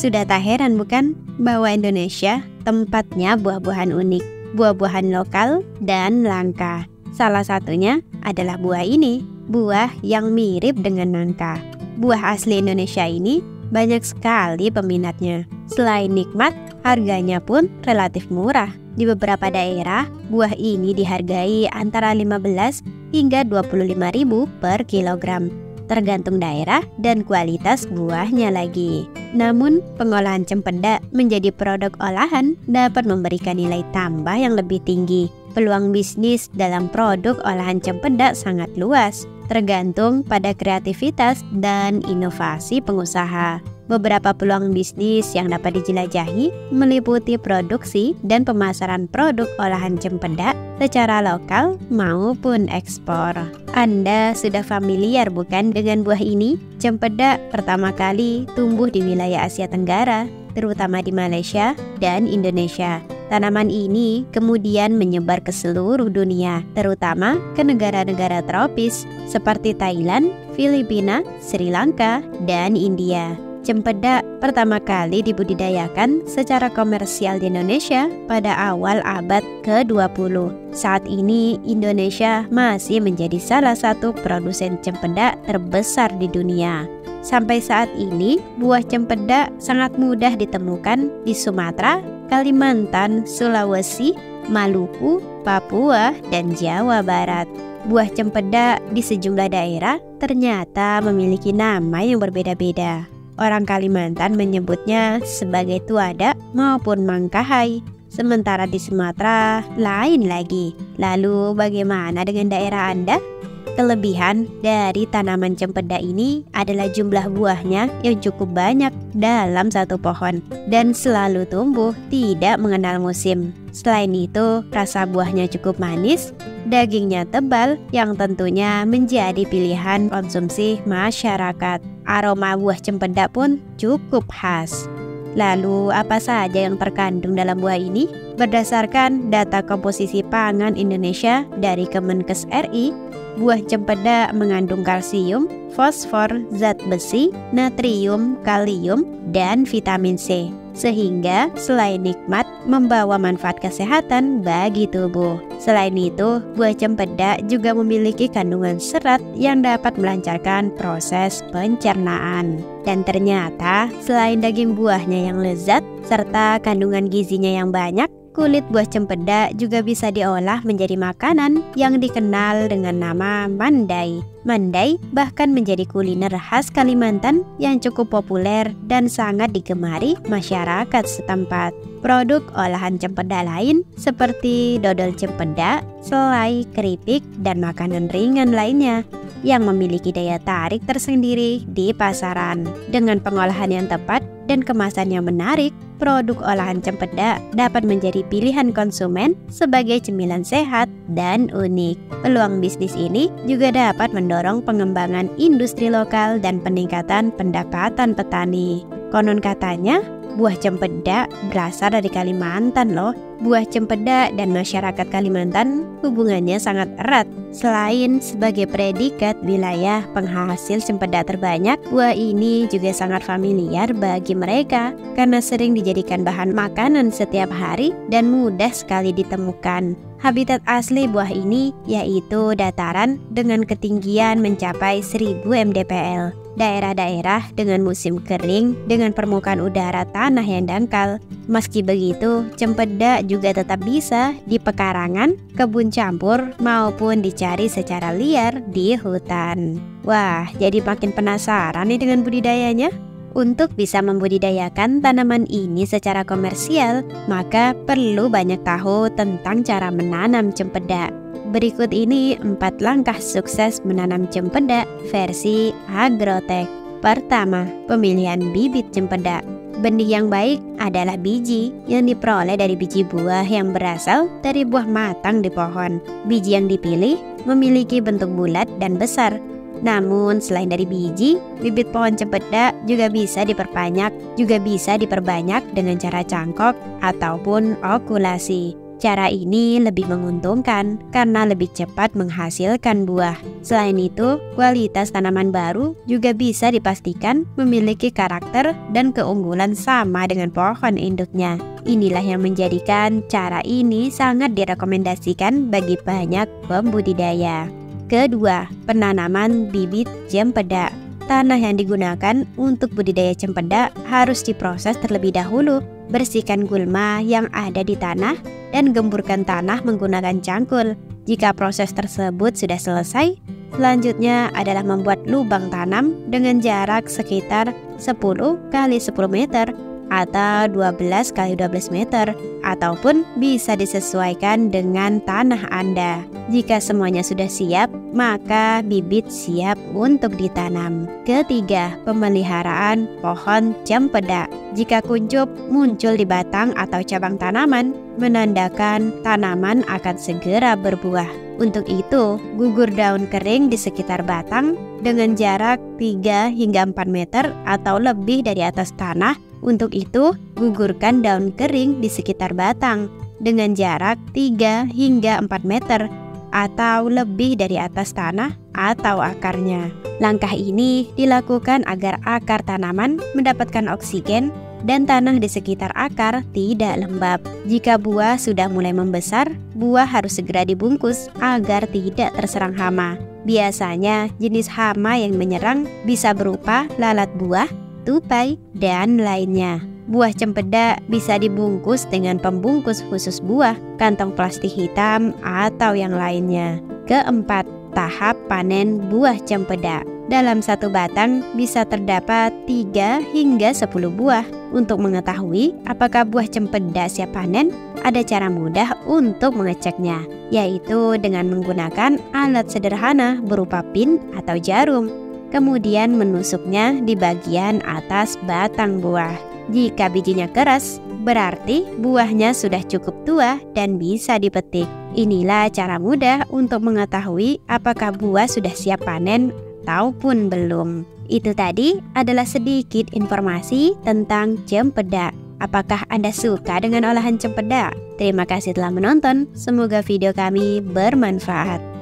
Sudah tak heran bukan bahwa Indonesia tempatnya buah-buahan unik, buah-buahan lokal dan langka. Salah satunya adalah buah ini, buah yang mirip dengan nangka. Buah asli Indonesia ini banyak sekali peminatnya. Selain nikmat, harganya pun relatif murah. Di beberapa daerah, buah ini dihargai antara 15 hingga 25.000 per kilogram, tergantung daerah dan kualitas buahnya lagi. Namun, pengolahan cempedak menjadi produk olahan dapat memberikan nilai tambah yang lebih tinggi. Peluang bisnis dalam produk olahan cempedak sangat luas, tergantung pada kreativitas dan inovasi pengusaha. Beberapa peluang bisnis yang dapat dijelajahi meliputi produksi dan pemasaran produk olahan cempedak secara lokal maupun ekspor. Anda sudah familiar bukan dengan buah ini? Cempedak pertama kali tumbuh di wilayah Asia Tenggara, terutama di Malaysia dan Indonesia. Tanaman ini kemudian menyebar ke seluruh dunia, terutama ke negara-negara tropis seperti Thailand, Filipina, Sri Lanka, dan India. Cempedak pertama kali dibudidayakan secara komersial di Indonesia pada awal abad ke-20. Saat ini Indonesia masih menjadi salah satu produsen cempedak terbesar di dunia. Sampai saat ini, buah cempedak sangat mudah ditemukan di Sumatera, Kalimantan, Sulawesi, Maluku, Papua, dan Jawa Barat. Buah cempedak di sejumlah daerah ternyata memiliki nama yang berbeda-beda. Orang Kalimantan menyebutnya sebagai tuada maupun mangkahai, sementara di Sumatera lain lagi. Lalu bagaimana dengan daerah Anda? Kelebihan dari tanaman cempedak ini adalah jumlah buahnya yang cukup banyak dalam satu pohon dan selalu tumbuh tidak mengenal musim. Selain itu, rasa buahnya cukup manis, dagingnya tebal yang tentunya menjadi pilihan konsumsi masyarakat. Aroma buah cempedak pun cukup khas. Lalu apa saja yang terkandung dalam buah ini? Berdasarkan data komposisi pangan Indonesia dari Kemenkes RI, buah cempedak mengandung kalsium, fosfor, zat besi, natrium, kalium, dan vitamin C. Sehingga selain nikmat, membawa manfaat kesehatan bagi tubuh. Selain itu, buah cempedak juga memiliki kandungan serat yang dapat melancarkan proses pencernaan. Dan ternyata, selain daging buahnya yang lezat, serta kandungan gizinya yang banyak, kulit buah cempedak juga bisa diolah menjadi makanan yang dikenal dengan nama mandai. Mandai bahkan menjadi kuliner khas Kalimantan yang cukup populer dan sangat digemari masyarakat setempat. Produk olahan cempedak lain seperti dodol cempedak, selai, keripik, dan makanan ringan lainnya yang memiliki daya tarik tersendiri di pasaran. Dengan pengolahan yang tepat dan kemasan yang menarik, produk olahan cempedak dapat menjadi pilihan konsumen sebagai cemilan sehat dan unik. Peluang bisnis ini juga dapat mendorong pengembangan industri lokal dan peningkatan pendapatan petani. Konon katanya, buah cempedak berasal dari Kalimantan loh. Buah cempedak dan masyarakat Kalimantan hubungannya sangat erat. Selain sebagai predikat wilayah penghasil cempedak terbanyak, buah ini juga sangat familiar bagi mereka karena sering dijadikan bahan makanan setiap hari dan mudah sekali ditemukan. Habitat asli buah ini yaitu dataran dengan ketinggian mencapai 1000 mdpl. Daerah-daerah dengan musim kering dengan permukaan udara tanah yang dangkal. Meski begitu, cempedak juga tetap bisa di pekarangan, kebun campur, maupun dicari secara liar di hutan. Wah, jadi makin penasaran nih dengan budidayanya. Untuk bisa membudidayakan tanaman ini secara komersial, maka perlu banyak tahu tentang cara menanam cempedak. Berikut ini 4 langkah sukses menanam cempedak versi Agrotech. Pertama, pemilihan bibit cempedak. Benih yang baik adalah biji yang diperoleh dari biji buah yang berasal dari buah matang di pohon. Biji yang dipilih memiliki bentuk bulat dan besar. Namun selain dari biji, bibit pohon cempedak juga bisa diperbanyak dengan cara cangkok ataupun okulasi. Cara ini lebih menguntungkan karena lebih cepat menghasilkan buah. Selain itu, kualitas tanaman baru juga bisa dipastikan memiliki karakter dan keunggulan sama dengan pohon induknya. Inilah yang menjadikan cara ini sangat direkomendasikan bagi banyak pembudidaya. Kedua, penanaman bibit cempedak. Tanah yang digunakan untuk budidaya cempedak harus diproses terlebih dahulu. Bersihkan gulma yang ada di tanah dan gemburkan tanah menggunakan cangkul. Jika proses tersebut sudah selesai, selanjutnya adalah membuat lubang tanam dengan jarak sekitar 10 x 10 meter atau 12 x 12 meter, ataupun bisa disesuaikan dengan tanah Anda. Jika semuanya sudah siap, maka bibit siap untuk ditanam. Ketiga, pemeliharaan pohon cempedak. Jika kuncup muncul di batang atau cabang tanaman, menandakan tanaman akan segera berbuah. Untuk itu, gugur daun kering di sekitar batang dengan jarak 3 hingga 4 meter atau lebih dari atas tanah. Untuk itu, gugurkan daun kering di sekitar batang dengan jarak 3 hingga 4 meter atau lebih dari atas tanah atau akarnya. Langkah ini dilakukan agar akar tanaman mendapatkan oksigen dan tanah di sekitar akar tidak lembab. Jika buah sudah mulai membesar, buah harus segera dibungkus agar tidak terserang hama. Biasanya jenis hama yang menyerang bisa berupa lalat buah, tupai, dan lainnya. Buah cempedak bisa dibungkus dengan pembungkus khusus buah, kantong plastik hitam, atau yang lainnya. Keempat, tahap panen buah cempedak. Dalam satu batang bisa terdapat 3 hingga 10 buah. Untuk mengetahui apakah buah cempedak siap panen, ada cara mudah untuk mengeceknya, yaitu dengan menggunakan alat sederhana berupa pin atau jarum. Kemudian menusuknya di bagian atas batang buah. Jika bijinya keras, berarti buahnya sudah cukup tua dan bisa dipetik. Inilah cara mudah untuk mengetahui apakah buah sudah siap panen ataupun belum. Itu tadi adalah sedikit informasi tentang cempedak. Apakah Anda suka dengan olahan cempedak? Terima kasih telah menonton. Semoga video kami bermanfaat.